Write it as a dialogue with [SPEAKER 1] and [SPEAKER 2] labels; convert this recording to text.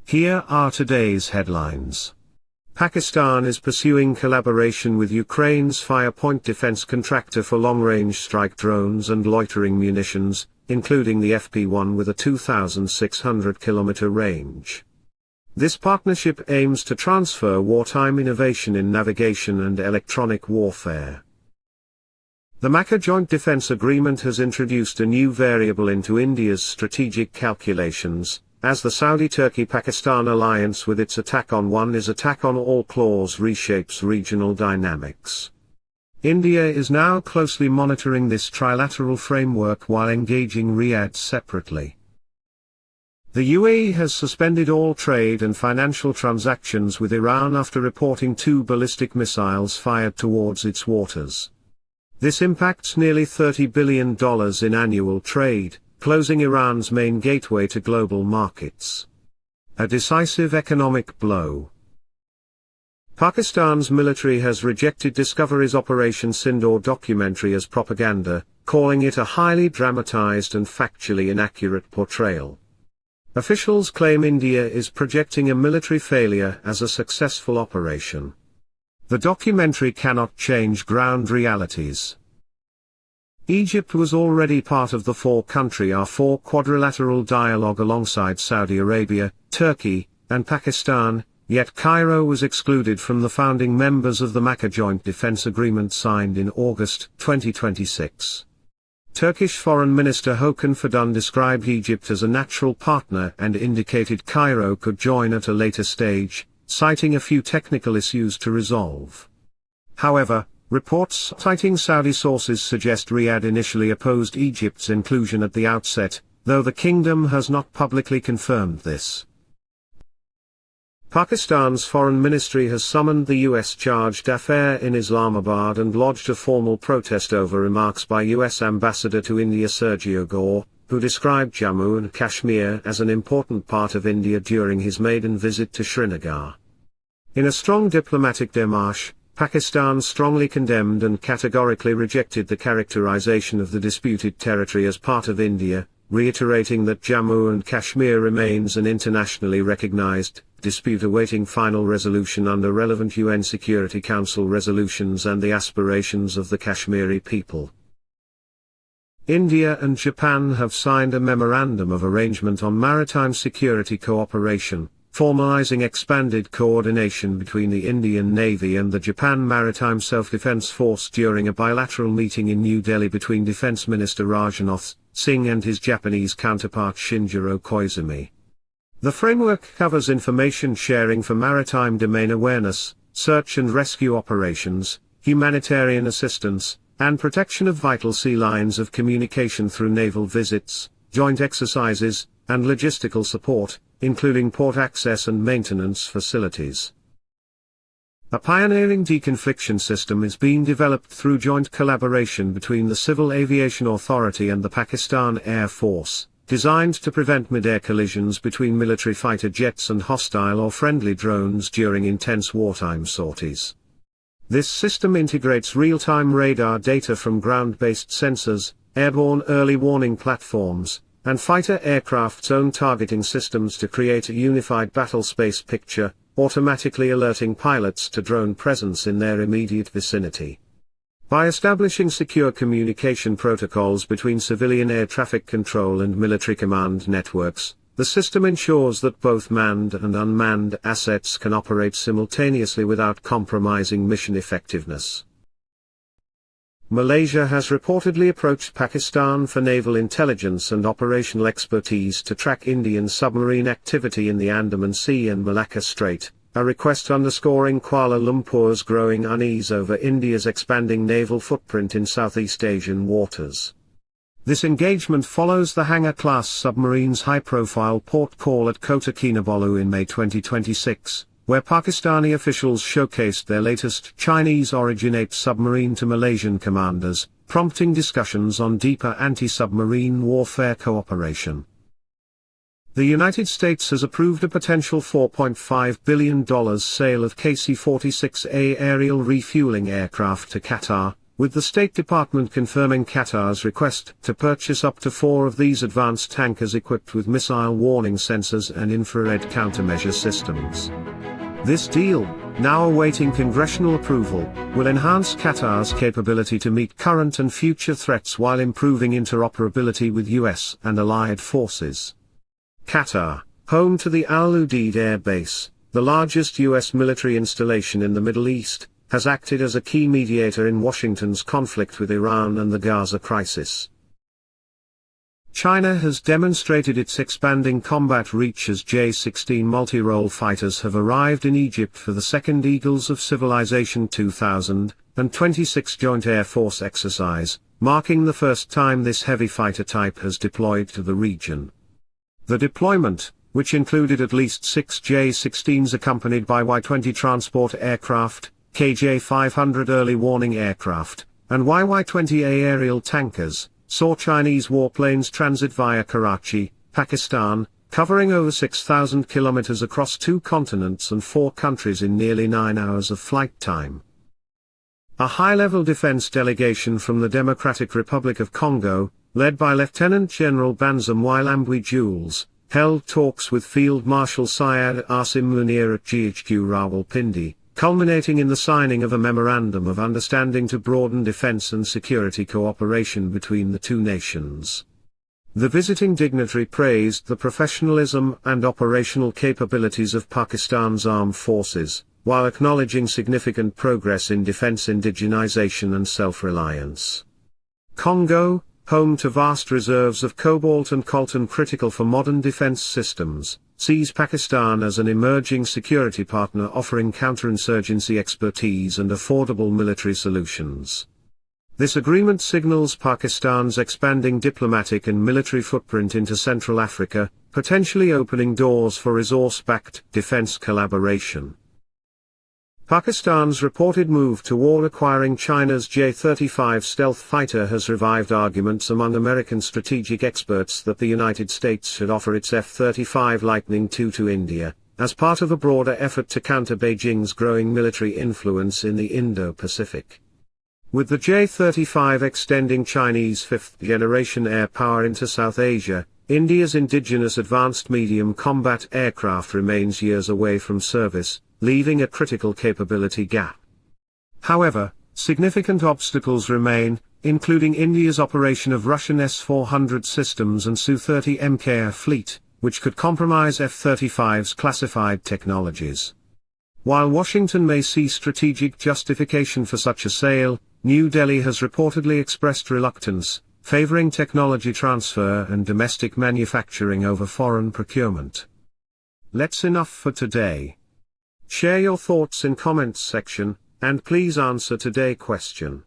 [SPEAKER 1] Here are today's headlines. Pakistan is pursuing collaboration with Ukraine's Firepoint defense contractor for long-range strike drones and loitering munitions, including the FP1 with a 2,600-kilometer range. This partnership aims to transfer wartime innovation in navigation and electronic warfare. The Makkah Joint Defense Agreement has introduced a new variable into India's strategic calculations, as the Saudi-Turkey-Pakistan alliance with its attack on one is attack on all clause reshapes regional dynamics. India is now closely monitoring this trilateral framework while engaging Riyadh separately. The UAE has suspended all trade and financial transactions with Iran after reporting 2 ballistic missiles fired towards its waters. This impacts nearly $30 billion in annual trade, closing Iran's main gateway to global markets. A decisive economic blow. Pakistan's military has rejected Discovery's Operation Sindoor documentary as propaganda, calling it a highly dramatized and factually inaccurate portrayal. Officials claim India is projecting a military failure as a successful operation. The documentary cannot change ground realities. Egypt was already part of the four-country R4 quadrilateral dialogue alongside Saudi Arabia, Turkey, and Pakistan, yet Cairo was excluded from the founding members of the Makkah Joint Defense Agreement signed in August 2026. Turkish Foreign Minister Hakan Fidan described Egypt as a natural partner and indicated Cairo could join at a later stage, citing a few technical issues to resolve. However, reports citing Saudi sources suggest Riyadh initially opposed Egypt's inclusion at the outset, though the kingdom has not publicly confirmed this. Pakistan's foreign ministry has summoned the US-charged affair in Islamabad and lodged a formal protest over remarks by US Ambassador to India Sergio Gore, who described Jammu and Kashmir as an important part of India during his maiden visit to Srinagar. In a strong diplomatic démarche, Pakistan strongly condemned and categorically rejected the characterization of the disputed territory as part of India, reiterating that Jammu and Kashmir remains an internationally recognized dispute awaiting final resolution under relevant UN Security Council resolutions and the aspirations of the Kashmiri people. India and Japan have signed a Memorandum of Arrangement on Maritime Security Cooperation, formalizing expanded coordination between the Indian Navy and the Japan Maritime Self-Defense Force during a bilateral meeting in New Delhi between Defense Minister Rajnath Singh and his Japanese counterpart Shinjiro Koizumi. The framework covers information sharing for maritime domain awareness, search and rescue operations, humanitarian assistance, and protection of vital sea lines of communication through naval visits, joint exercises, and logistical support, including port access and maintenance facilities. A pioneering deconfliction system is being developed through joint collaboration between the Civil Aviation Authority and the Pakistan Air Force, designed to prevent mid-air collisions between military fighter jets and hostile or friendly drones during intense wartime sorties. This system integrates real-time radar data from ground-based sensors, airborne early warning platforms, and fighter aircraft's own targeting systems to create a unified battlespace picture, automatically alerting pilots to drone presence in their immediate vicinity. By establishing secure communication protocols between civilian air traffic control and military command networks, the system ensures that both manned and unmanned assets can operate simultaneously without compromising mission effectiveness. Malaysia has reportedly approached Pakistan for naval intelligence and operational expertise to track Indian submarine activity in the Andaman Sea and Malacca Strait, a request underscoring Kuala Lumpur's growing unease over India's expanding naval footprint in Southeast Asian waters. This engagement follows the Hangar-class submarine's high-profile port call at Kota Kinabalu in May 2026, where Pakistani officials showcased their latest Chinese-originated submarine to Malaysian commanders, prompting discussions on deeper anti-submarine warfare cooperation. The United States has approved a potential $4.5 billion sale of KC-46A aerial refueling aircraft to Qatar, with the State Department confirming Qatar's request to purchase up to 4 of these advanced tankers equipped with missile warning sensors and infrared countermeasure systems. This deal, now awaiting congressional approval, will enhance Qatar's capability to meet current and future threats while improving interoperability with US and allied forces. Qatar, home to the Al Udeid Air Base, the largest US military installation in the Middle East, has acted as a key mediator in Washington's conflict with Iran and the Gaza crisis. China has demonstrated its expanding combat reach as J-16 multi-role fighters have arrived in Egypt for the second Eagles of Civilization 2026 Joint Air Force exercise, marking the first time this heavy fighter type has deployed to the region. The deployment, which included at least 6 J-16s accompanied by Y-20 transport aircraft, KJ-500 early warning aircraft, and YY-20A aerial tankers, saw Chinese warplanes transit via Karachi, Pakistan, covering over 6,000 kilometers across 2 continents and 4 countries in nearly 9 hours of flight time. A high-level defense delegation from the Democratic Republic of Congo, led by Lieutenant General Banzam Wilambwe Jules, held talks with Field Marshal Syed Asim Munir at GHQ Rawalpindi, culminating in the signing of a Memorandum of Understanding to broaden defense and security cooperation between the two nations. The visiting dignitary praised the professionalism and operational capabilities of Pakistan's armed forces, while acknowledging significant progress in defense indigenization and self-reliance. Congo, home to vast reserves of cobalt and coltan critical for modern defense systems, sees Pakistan as an emerging security partner offering counterinsurgency expertise and affordable military solutions. This agreement signals Pakistan's expanding diplomatic and military footprint into Central Africa, potentially opening doors for resource-backed defense collaboration. Pakistan's reported move toward acquiring China's J-35 stealth fighter has revived arguments among American strategic experts that the United States should offer its F-35 Lightning II to India, as part of a broader effort to counter Beijing's growing military influence in the Indo-Pacific. With the J-35 extending Chinese fifth-generation air power into South Asia, India's Indigenous advanced medium combat aircraft remains years away from service, leaving a critical capability gap. However, significant obstacles remain, including India's operation of Russian S-400 systems and Su-30 Mk fleet, which could compromise F-35's classified technologies. While Washington may see strategic justification for such a sale, New Delhi has reportedly expressed reluctance, favoring technology transfer and domestic manufacturing over foreign procurement. That's enough for today. Share your thoughts in comments section, and please answer today's question.